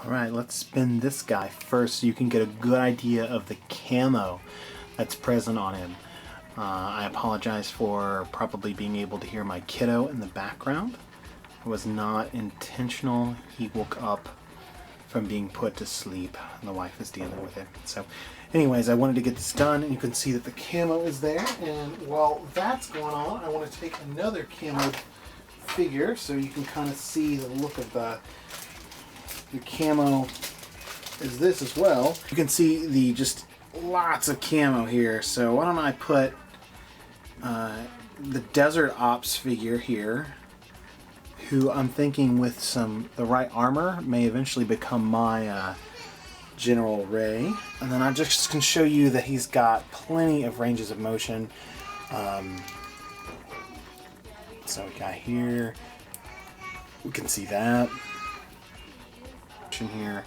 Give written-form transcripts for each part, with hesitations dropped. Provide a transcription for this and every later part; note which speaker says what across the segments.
Speaker 1: Alright, let's spin this guy first so you can get a good idea of the camo that's present on him. I apologize for probably being able to hear my kiddo in the background. It was not intentional. He woke up from being put to sleep and the wife is dealing with it. So anyways, I wanted to get this done, and you can see that the camo is there, and while that's going on, I want to take another camo figure so you can kind of see the look of the camo is this as well. You can see the just lots of camo here. So why don't I put the Desert Ops figure here, who I'm thinking with the right armor may eventually become my General Ray. And then I just can show you that he's got plenty of ranges of motion. So we got here, we can see that here,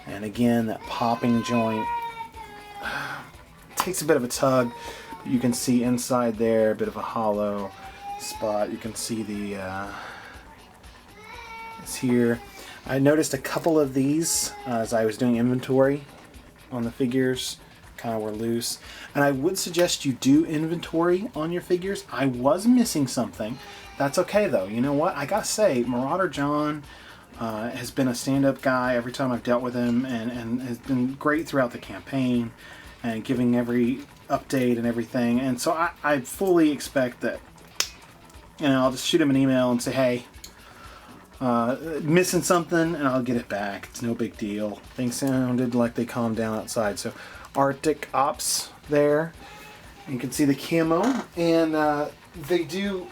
Speaker 1: and again that popping joint takes a bit of a tug, but you can see inside there a bit of a hollow spot. You can see the it's here. I noticed a couple of these as I was doing inventory on the figures, kind of were loose, and I would suggest you do inventory on your figures. I was missing something. That's okay though. You know what, I gotta say, Marauder John has been a stand-up guy every time I've dealt with him, and has been great throughout the campaign and giving every update and everything. And so I fully expect that, you know, I'll just shoot him an email and say, hey, missing something, and I'll get it back. It's no big deal. Things sounded like they calmed down outside. So Arctic Ops there. You can see the camo, and I do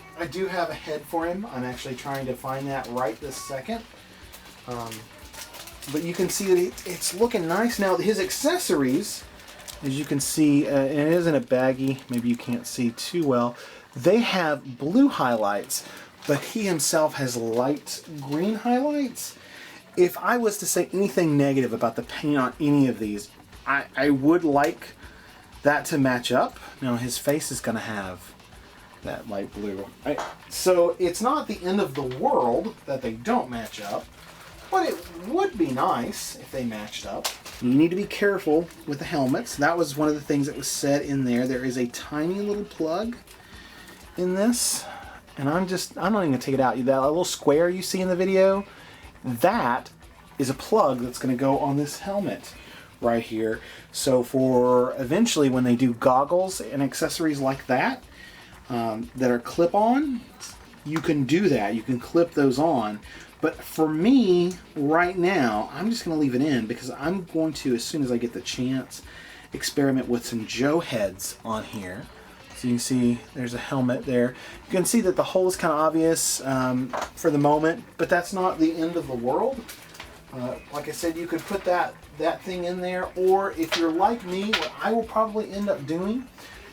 Speaker 1: have a head for him. I'm actually trying to find that right this second. But you can see that it's looking nice. Now his accessories, as you can see, and it isn't a baggie, maybe you can't see too well, they have blue highlights, but he himself has light green highlights. If I was to say anything negative about the paint on any of these, I would like that to match up. Now his face is going to have that light blue. So it's not the end of the world that they don't match up, but it would be nice if they matched up. You need to be careful with the helmets. That was one of the things that was said in there. There is a tiny little plug in this, and I'm not even going to take it out. That little square you see in the video, that is a plug that's going to go on this helmet right here. So for eventually when they do goggles and accessories like that, that are clip-on, you can do that. You can clip those on. But for me, right now, I'm just going to leave it in because I'm going to, as soon as I get the chance, experiment with some Joe heads on here. So you can see there's a helmet there. You can see that the hole is kind of obvious for the moment, but that's not the end of the world. Like I said, you could put that thing in there, or if you're like me, what I will probably end up doing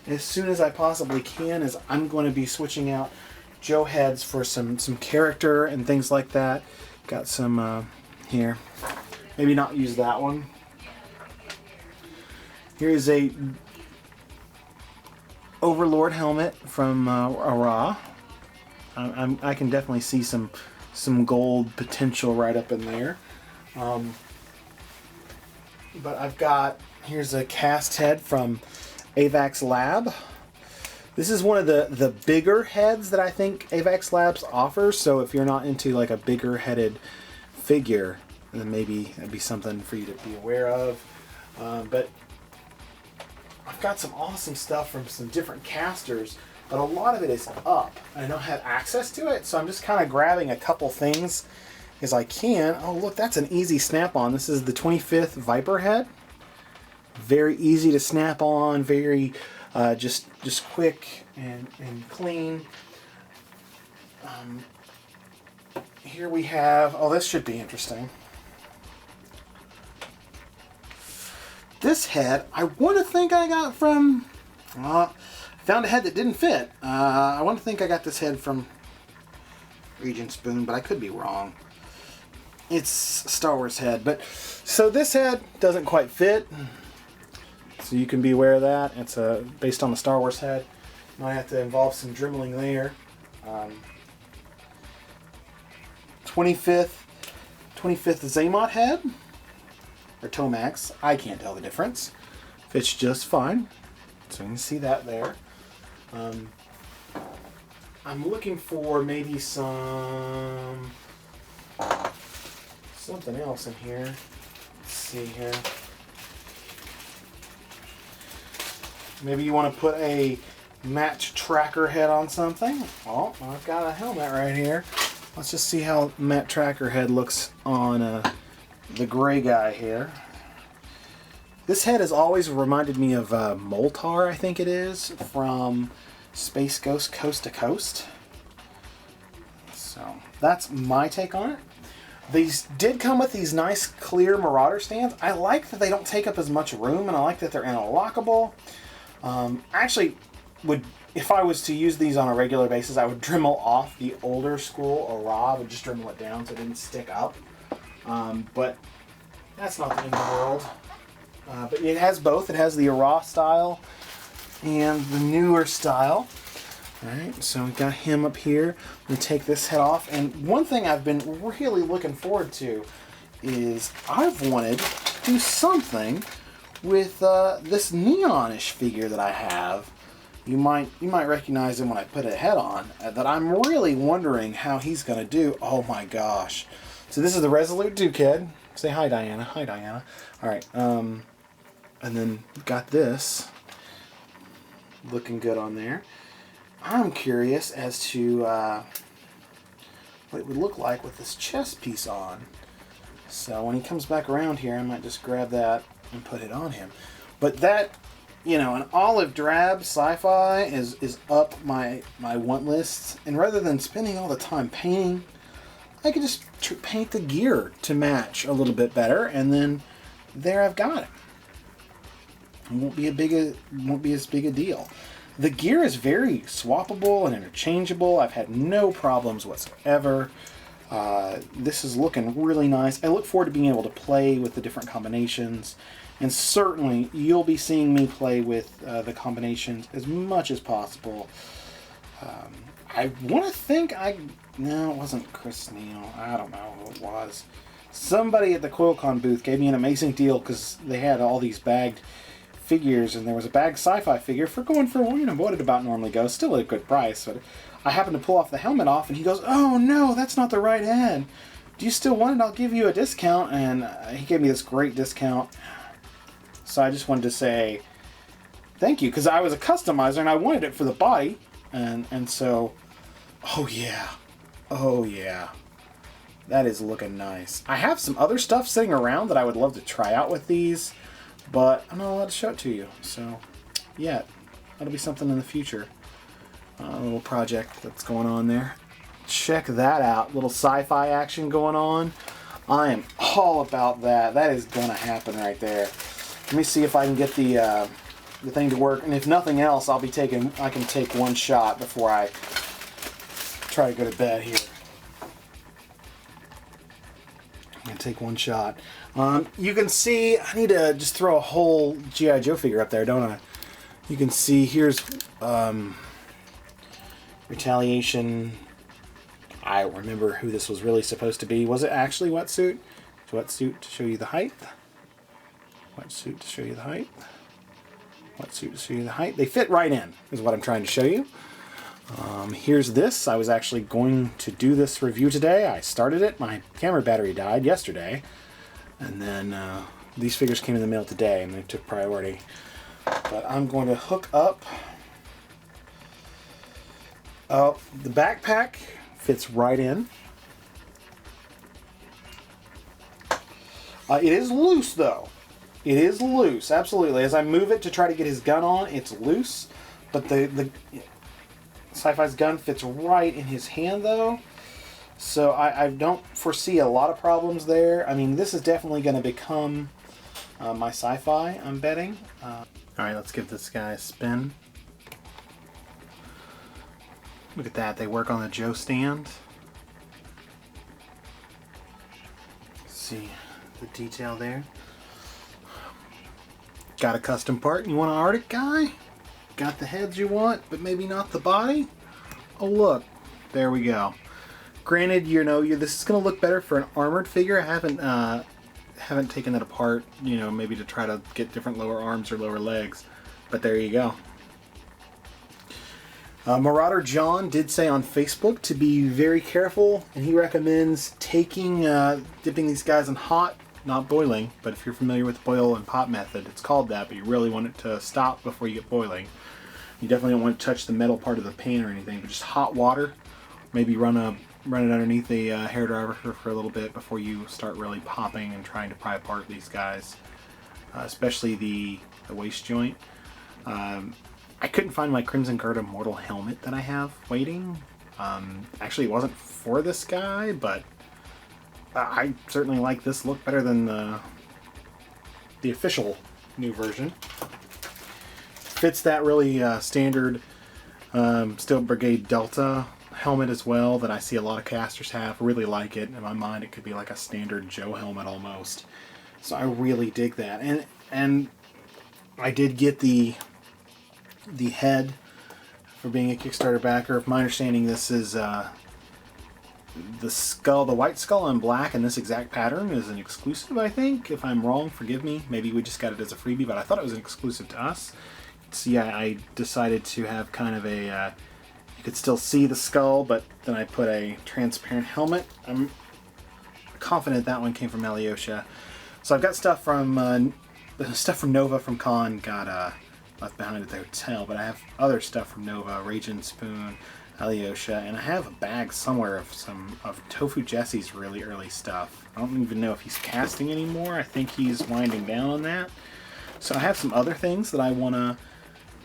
Speaker 1: as soon as I possibly can is I'm going to be switching out Joe heads for some character and things like that. Got some here. Maybe not use that one. Here's a Overlord Helmet from Ra. I can definitely see some gold potential right up in there. But I've got, here's a cast head from AVAX Lab. This is one of the bigger heads that I think AVAX Labs offers, so if you're not into like a bigger headed figure, then maybe that'd be something for you to be aware of. But I've got some awesome stuff from some different casters, but a lot of it is up. I don't have access to it, so I'm just kind of grabbing a couple things as I can. Oh look, that's an easy snap-on. This is the 25th Viper head. Very easy to snap on, very just quick and clean. Here we have, oh, this should be interesting. This head, I want to think I got from, found a head that didn't fit. I want to think I got this head from Regent Spoon, but I could be wrong. It's a Star Wars head, but so this head doesn't quite fit. So you can be aware of that. It's based on the Star Wars head. Might have to involve some dribbling there. 25th Zaymot head, or Tomax. I can't tell the difference. Fits just fine. So you can see that there. I'm looking for maybe something else in here. Let's see here. Maybe you want to put a match tracker head on something. Oh, I've got a helmet right here. Let's just see how Matt Tracker head looks on the gray guy here. This head has always reminded me of Moltar, I think it is, from Space Ghost Coast to Coast. So that's my take on it. These did come with these nice clear Marauder stands. I like that they don't take up as much room, and I like that they're interlockable. Actually, if I was to use these on a regular basis, I would Dremel off the older school Ara. I would just Dremel it down so it didn't stick up. But that's not the end of the world. But it has both. It has the Ara style and the newer style. Alright, so we got him up here. I'm going to take this head off. And one thing I've been really looking forward to is I've wanted to do something with this neonish figure that I have. You might recognize him when I put a head on. That I'm really wondering how he's going to do. Oh my gosh. So this is the Resolute Duke head. Say hi, Diana. Hi, Diana. Alright, and then got this. Looking good on there. I'm curious as to what it would look like with this chest piece on. So when he comes back around here, I might just grab that and put it on him. But that, you know, an olive drab sci-fi is up my want list. And rather than spending all the time painting, I could just paint the gear to match a little bit better, and then there I've got it. It won't be as big a deal. The gear is very swappable and interchangeable. I've had no problems whatsoever. This is looking really nice. I look forward to being able to play with the different combinations. And certainly, you'll be seeing me play with the combinations as much as possible. I want to think no, it wasn't Chris Neal. I don't know who it was. Somebody at the QuillCon booth gave me an amazing deal because they had all these bagged figures, and there was a bagged sci-fi figure for going for, you know, what it about normally goes. Still at a good price, but I happened to pull off the helmet off, and he goes, "Oh no, that's not the right head. Do you still want it? I'll give you a discount." And he gave me this great discount. So I just wanted to say thank you, because I was a customizer and I wanted it for the body, and so, oh yeah, that is looking nice. I have some other stuff sitting around that I would love to try out with these, but I'm not allowed to show it to you. So yeah, that'll be something in the future. A little project that's going on there. Check that out. Little sci-fi action going on. I am all about that. That is gonna happen right there. Let me see if I can get the thing to work, and if nothing else, I can take one shot before I try to go to bed here. I'm gonna take one shot. You can see I need to just throw a whole G.I. Joe figure up there, don't I? You can see here's Retaliation. I don't remember who this was really supposed to be. Was it actually Wetsuit? Wetsuit to show you the height. Wetsuit to show you the height. Wetsuit to show you the height. They fit right in, is what I'm trying to show you. Here's this. I was actually going to do this review today. I started it. My camera battery died yesterday. And then these figures came in the mail today, and they took priority. But I'm going to hook up. The backpack fits right in. It is loose, though. It is loose, absolutely. As I move it to try to get his gun on, it's loose. But the Sci-Fi's gun fits right in his hand, though. So I don't foresee a lot of problems there. I mean, this is definitely going to become my Sci-Fi, I'm betting. Alright, let's give this guy a spin. Look at that, they work on the Joe stand. See the detail there. Got a custom part, you want an Arctic guy? Got the heads you want, but maybe not the body? Oh look, there we go. Granted, you know, this is going to look better for an armored figure. I haven't taken it apart, you know, maybe to try to get different lower arms or lower legs. But there you go. Marauder John did say on Facebook to be very careful, and he recommends taking, dipping these guys in hot, not boiling, but if you're familiar with the boil and pop method, it's called that, but you really want it to stop before you get boiling. You definitely don't want to touch the metal part of the pan or anything, but just hot water. Maybe run it underneath the hair dryer for a little bit before you start really popping and trying to pry apart these guys, especially the waist joint. I couldn't find my Crimson Guard Immortal Helmet that I have waiting. Actually, it wasn't for this guy, but I certainly like this look better than the official new version. Fits that really standard Steel Brigade Delta helmet as well that I see a lot of casters have. Really like it. In my mind, it could be like a standard Joe helmet almost. So I really dig that. And I did get the head for being a Kickstarter backer. My understanding, this is the skull, the white skull in black in this exact pattern is an exclusive, I think. If I'm wrong, forgive me. Maybe we just got it as a freebie, but I thought it was an exclusive to us. So yeah, I decided to have kind of a, you could still see the skull, but then I put a transparent helmet. I'm confident that one came from Alyosha. So I've got stuff from Nova from Con, got left behind at the hotel, but I have other stuff from Nova, Raging Spoon, Alyosha, and I have a bag somewhere of Tofu Jesse's really early stuff. I don't even know if he's casting anymore. I think he's winding down on that. So I have some other things that I want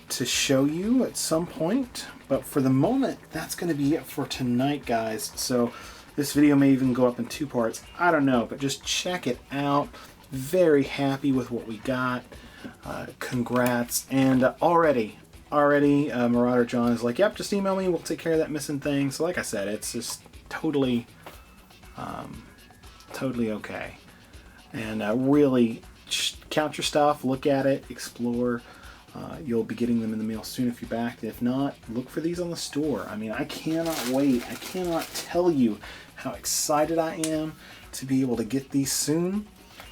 Speaker 1: to show you at some point, but for the moment, that's going to be it for tonight, guys. So this video may even go up in 2 parts. I don't know, but just check it out. Very happy with what we got. Congrats. And already Marauder John is like, yep, just email me, we'll take care of that missing thing. So like I said, it's just totally okay. And really count your stuff, look at it, explore. You'll be getting them in the mail soon if you're back. If not, look for these on the store. I mean, I cannot wait. I cannot tell you how excited I am to be able to get these soon.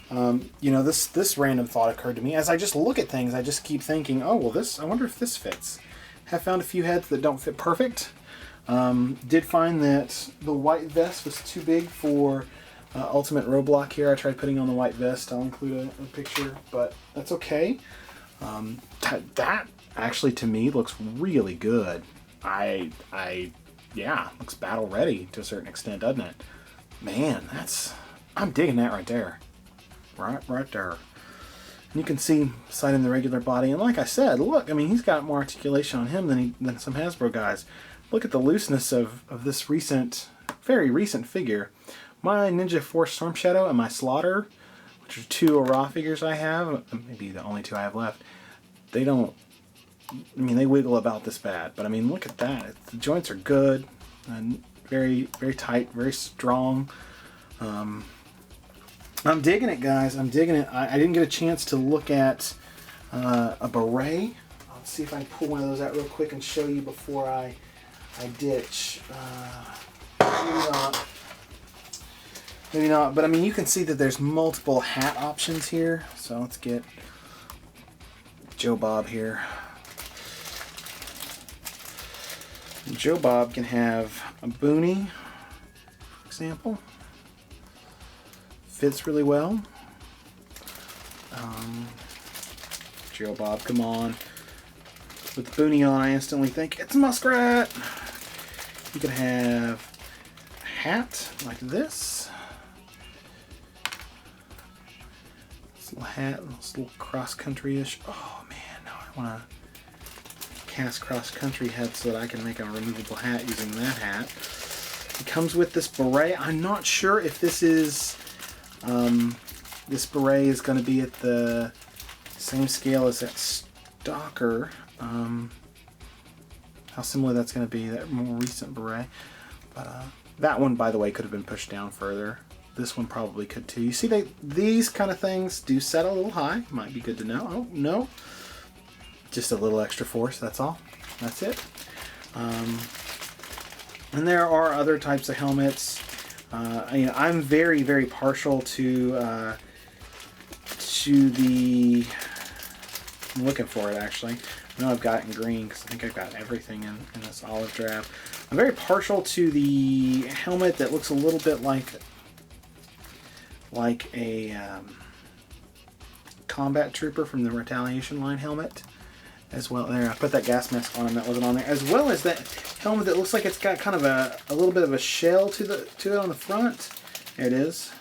Speaker 1: You know, this random thought occurred to me. As I just look at things, I just keep thinking, oh, well, I wonder if this fits. Have found a few heads that don't fit perfect. Did find that the white vest was too big for Ultimate Roadblock here. I tried putting on the white vest. I'll include a picture, but that's okay. That actually, to me, looks really good. Yeah, looks battle ready to a certain extent, doesn't it? Man, I'm digging that right there. Right there. And you can see sight in the regular body, and like I said, look, I mean, he's got more articulation on him than some Hasbro guys. Look at the looseness of this very recent figure. My Ninja Force Storm Shadow and my Slaughter, which are 2 raw figures I have, maybe the only 2 I have left, they don't, I mean, they wiggle about this bad, but I mean, look at that. The joints are good, and very, very tight, very strong. I'm digging it, guys. I'm digging it. I didn't get a chance to look at a beret. Let's see if I can pull one of those out real quick and show you before I ditch. Maybe not. But I mean, you can see that there's multiple hat options here. So let's get Joe Bob here. Joe Bob can have a boonie, for example. Fits really well. Joe Bob, come on. With the boonie on, I instantly think it's Muskrat. You can have a hat like this. This little hat, this little cross-country-ish. Oh man, now I want to cast cross-country head so that I can make a removable hat using that hat. It comes with this beret. I'm not sure if this is... this beret is going to be at the same scale as that Stalker. How similar that's going to be, that more recent beret. But that one, by the way, could have been pushed down further. This one probably could too. You see, these kind of things do set a little high. Might be good to know. Oh, no. Just a little extra force, that's all. That's it. And there are other types of helmets. I'm very, very partial to the... I'm looking for it, actually. I know I've got it in green because I think I've got everything in this olive drab. I'm very partial to the helmet that looks a little bit like a combat trooper from the Retaliation line helmet. As well, there, I put that gas mask on him, that wasn't on there. As well as that helmet that looks like it's got kind of a little bit of a shell to it on the front. There it is.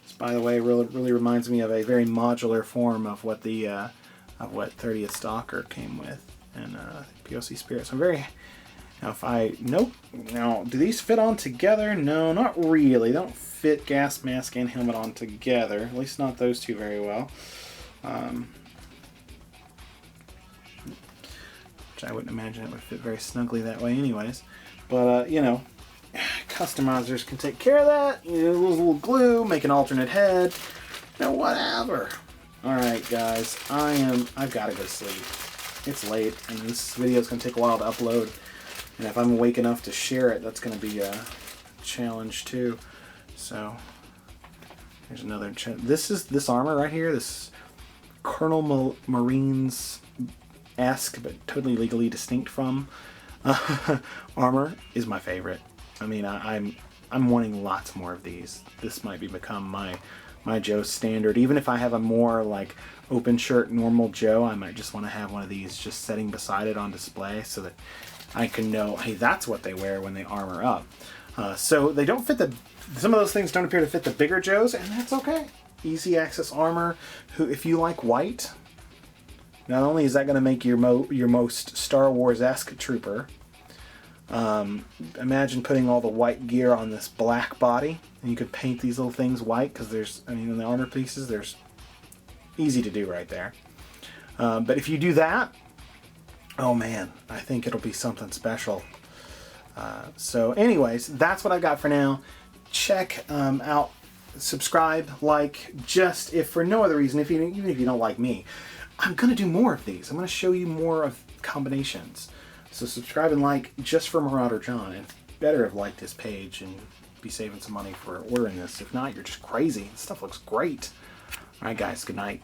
Speaker 1: This, by the way, really reminds me of a very modular form of what the of what 30th Stalker came with and POC Spirit. So I'm very... Now nope. Now, do these fit on together? No, not really. They don't fit gas mask and helmet on together. At least not those two very well. Which I wouldn't imagine it would fit very snugly that way anyways. But, you know, customizers can take care of that. You know, a little glue, make an alternate head. You know, whatever. Alright, guys. I've got to go to sleep. It's late, and this video is going to take a while to upload. And if I'm awake enough to share it, that's going to be a challenge too. So, here's another... This armor right here, this Colonel Marines-esque, but totally legally distinct from armor is my favorite. I mean, I'm wanting lots more of these. This might become my Joe standard. Even if I have a more like open shirt normal Joe, I might just want to have one of these just sitting beside it on display so that I can know, hey, that's what they wear when they armor up. So they don't fit some of those things don't appear to fit the bigger Joes, and that's okay. Easy access armor. If you like white, not only is that going to make your most Star Wars-esque trooper, imagine putting all the white gear on this black body, and you could paint these little things white, because in the armor pieces, there's easy to do right there. But if you do that, oh man, I think it'll be something special. So anyways, that's what I've got for now. Check out, subscribe, like, just if for no other reason, even if you don't like me, I'm going to do more of these. I'm going to show you more of combinations. So subscribe and like just for Marauder John. And better have liked this page and be saving some money for ordering this. If not, you're just crazy. This stuff looks great. Alright guys, good night.